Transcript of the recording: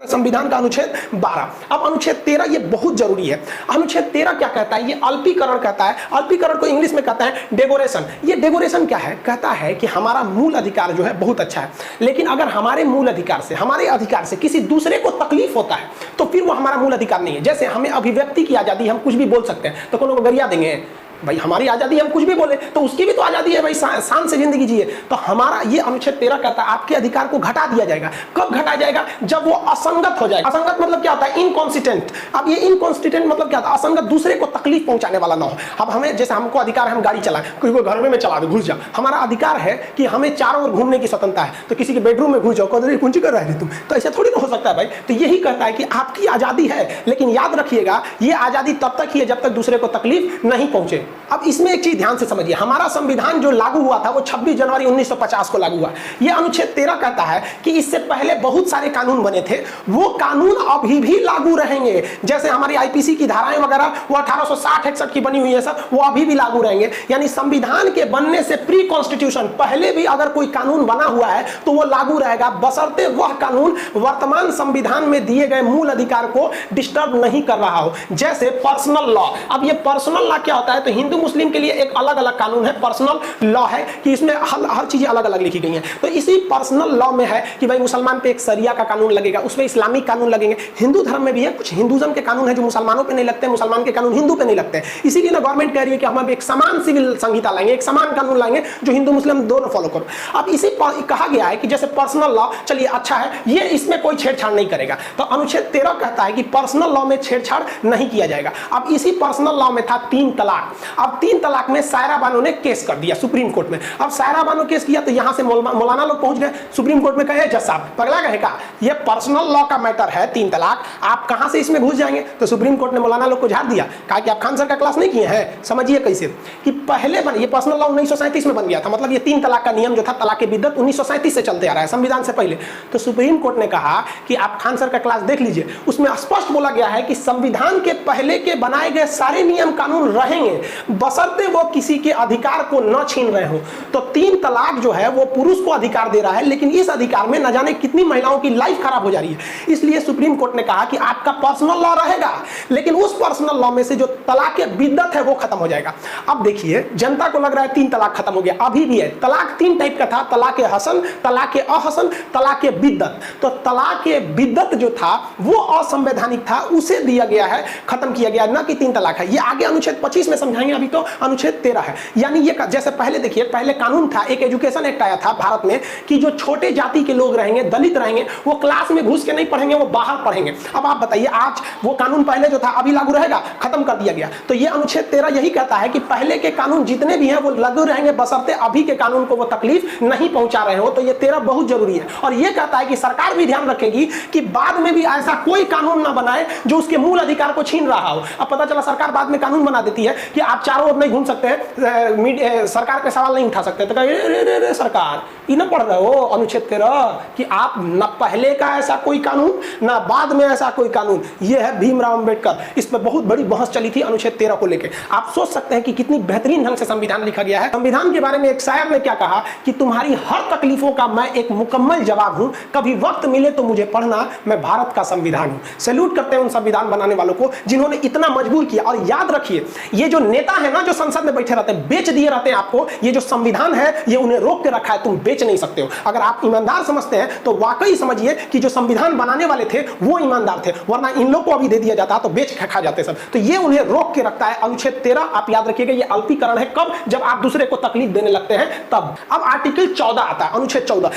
संविधान का अनुच्छेद 12। अब अनुच्छेद 13 ये बहुत जरूरी है। अनुच्छेद 13 क्या कहता है? ये अल्पीकरण कहता है। अल्पीकरण को इंग्लिश में कहता है डेगोरेशन। ये डेगोरेशन क्या है? कहता है कि हमारा मूल अधिकार जो है बहुत अच्छा है, लेकिन अगर हमारे मूल अधिकार से, हमारे अधिकार से किसी दूसरे को तकलीफ होता है तो फिर वो हमारा मूल अधिकार नहीं है। जैसे हमें अभिव्यक्ति की आजादी, हम कुछ भी बोल सकते हैं, तो कोनो को गरिया देंगे भाई, हमारी आजादी, हम कुछ भी बोले तो उसकी भी तो आजादी है भाई, शान से जिंदगी जिए। तो हमारा ये अनुच्छेद 13 कहता है आपके अधिकार को घटा दिया जाएगा। कब घटाया जाएगा? जब वो असंगत हो जाएगा। असंगत मतलब क्या होता है? इनकॉन्स्टिटेंट। अब ये इनकॉन्स्टिटेंट मतलब क्या होता है? असंगत, दूसरे को तकलीफ पहुंचाने वाला ना हो। अब हमें, जैसे हमको अधिकार है हम गाड़ी चलाएं, कोई को घर में चला दे, घुस जा, हमारा अधिकार है कि हमें चारों ओर घूमने की स्वतंत्रता है। तो किसी के बेडरूम में घुस जाओ, कदर कुंजी कर रहा है तुम, तो ऐसा थोड़ी ना हो सकता है भाई। तो यही कहता है कि आपकी आजादी है, लेकिन याद रखिएगा ये आजादी तब तक ही है जब तक दूसरे को तकलीफ नहीं पहुंचे। अब इसमें एक चीज ध्यान से समझिए, हमारा संविधान जो लागू हुआ था वो 26 जनवरी 1950 को लागू हुआ। ये अनुच्छेद 13 कहता है कि इससे पहले बहुत सारे कानून बने थे, वो कानून अभी भी लागू रहेंगे। जैसे हमारी आईपीसी की धाराएं वगैरह वो 1860-61 की बनी हुई है सर, वो अभी भी लागू रहेंगे। यानी संविधान के बनने से प्री कॉन्स्टिट्यूशन पहले भी अगर कोई कानून बना हुआ है तो वो लागू रहेगा, बशर्ते वह कानून वर्तमान संविधान में दिए गए मूल अधिकार को डिस्टर्ब नहीं कर रहा हो। जैसे पर्सनल लॉ। अब ये पर्सनल लॉ क्या होता है? तो हिंदू मुस्लिम के लिए एक अलग अलग कानून है, पर्सनल लॉ है कि इसमें हर चीजें अलग अलग लिखी गई हैं। तो इसी पर्सनल लॉ में है कि भाई मुसलमान पे एक शरिया का कानून लगेगा, उसमें इस्लामिक कानून लगेंगे। हिंदू धर्म में भी है, कुछ हिंदुज्म के कानून है जो मुसलमानों पे नहीं लगते, मुसलमान के कानून हिंदू पे नहीं लगते। इसीलिए ना गवर्नमेंट कह रही है कि हम एक समान सिविल संहिता लाएंगे, एक समान कानून लाएंगे जो हिंदू मुस्लिम दोनों फॉलो करो। अब इसी कहा गया है कि जैसे पर्सनल लॉ, चलिए अच्छा है, ये इसमें कोई छेड़छाड़ नहीं करेगा। तो अनुच्छेद 13 कहता है कि पर्सनल लॉ में छेड़छाड़ नहीं किया जाएगा। अब इसी पर्सनल लॉ में था 3 तलाक। अब 3 तलाक में सायरा बानो ने केस कर दिया सुप्रीम कोर्ट में। अब सायरा बानो केस किया तो यहां से मौलाना लोग पहुंच गए सुप्रीम कोर्ट में, कहे जज साहब पगला गए का, ये पर्सनल लॉ का मैटर है 3 तलाक, आप कहां से इसमें घुस जाएंगे? तो सुप्रीम कोर्ट ने मौलाना लोग को झाड़ दिया, कहा कि आप खान सर का क्लास नहीं किए हैं। समझिए कैसे कि पहले ये पर्सनल लॉ 1937 में बन गया था, मतलब ये 3 तलाक का नियम जो था, तलाक के बिद्दत 1937 से चलते आ रहा है, संविधान से पहले। तो सुप्रीम कोर्ट ने कहा कि आप खान सर का क्लास देख लीजिए, उसमें स्पष्ट बोला गया है कि संविधान के पहले के बनाए गए सारे नियम कानून रहेंगे, बशर्ते वो किसी के अधिकार को न छीन रहे हो। तो 3 तलाक जो है वो पुरुष को अधिकार दे रहा है, लेकिन इस अधिकार में न जाने कितनी महिलाओं की लाइफ खराब हो जा रही है। इसलिए सुप्रीम कोर्ट ने कहा कि आपका पर्सनल लॉ रहेगा, लेकिन उस पर्सनल लॉ में से जो तलाक के बिद्दत है वो खत्म हो जाएगा। अब देखिए, जनता को लग रहा है 3 तलाक खत्म हो गया, अभी भी है। तलाक 3 टाइप का था, तलाक हसन, तलाक अहसन, तलाक बिद्दत। तो तलाक बिद्दत जो था वो असंवैधानिक था, उसे दिया गया है, खत्म किया गया, ना कि 3 तलाक है। ये आगे अनुच्छेद 25 में समझाएंगे, अभी तो अनुच्छेद 13 है। यानी ये जैसे पहले देखिए, पहले कानून था, एक एजुकेशन एक्ट आया था भारत में कि जो छोटे जाति के लोग रहेंगे, दलित रहेंगे, वो क्लास में घुस के नहीं पढ़ेंगे, वो बाहर पढ़ेंगे। अब आप बताइए, आज वो कानून पहले जो था अभी लागू रहेगा? खत्म कर दिया गया। तो ये अनुच्छेद 13 यही कहता है कि पहले के कानून जितने भी हैं वो लागू रहेंगे, बशर्ते अभी के कानून को वो तकलीफ नहीं पहुंचा रहे हो। तो ये 13 बहुत जरूरी है। और ये कहता है कि सरकार भी ध्यान रखेगी कि बाद में भी ऐसा कोई कानून ना बनाए जो उसके मूल अधिकार को छीन रहा हो। अब पता चला सरकार बाद में कानून बना देती है कि आप चारों ओर नहीं घूम सकते हैं, सरकार के सवाल नहीं उठा सकते। तो रे सरकार, ये ना पढ़ रहे हो अनुच्छेद 13 कि आप न पहले का ऐसा कोई कानून, ना बाद में ऐसा कोई कानून। ये है भीमराव अंबेडकर, इस पर बहुत बड़ी बहस चली थी अनुच्छेद 13 को लेकर। आप सोच सकते हैं कि कितनी बेहतरीन ढंग से संविधान लिखा गया है। संविधान के बारे में एक शायर ने क्या कहा कि तुम्हारी हर तकलीफों का मैं एक मुकम्मल जवाब हूं, कभी वक्त मिले तो मुझे पढ़ना, मैं भारत का संविधान हूं। सैल्यूट करते हैं उन संविधान बनाने वालों को जिन्होंने इतना मजबूर किया। और याद रखिए, ये जो नेता है ना, जो संसद में बैठे रहते हैं, बेच दिए रहते हैं आपको। ये जो संविधान है ये उन्हें रोक के रखा है, तुम बेच नहीं सकते हो। अगर आप ईमानदार समझते हैं तो वाकई समझिए कि जो संविधान बनाने वाले थे वो ईमानदार थे, वरना इन लोग को अभी दे दिया जाता तो बेच खा जाते सब। तो ये उन्हें रोक के रखता है अनुच्छेद 13। आप याद रखिएगा, ये अल्पीकरण है। कब? जब आप दूसरे को तकलीफ देने लगते हैं तब। अब आर्टिकल 14 आता है, अनुच्छेद 14।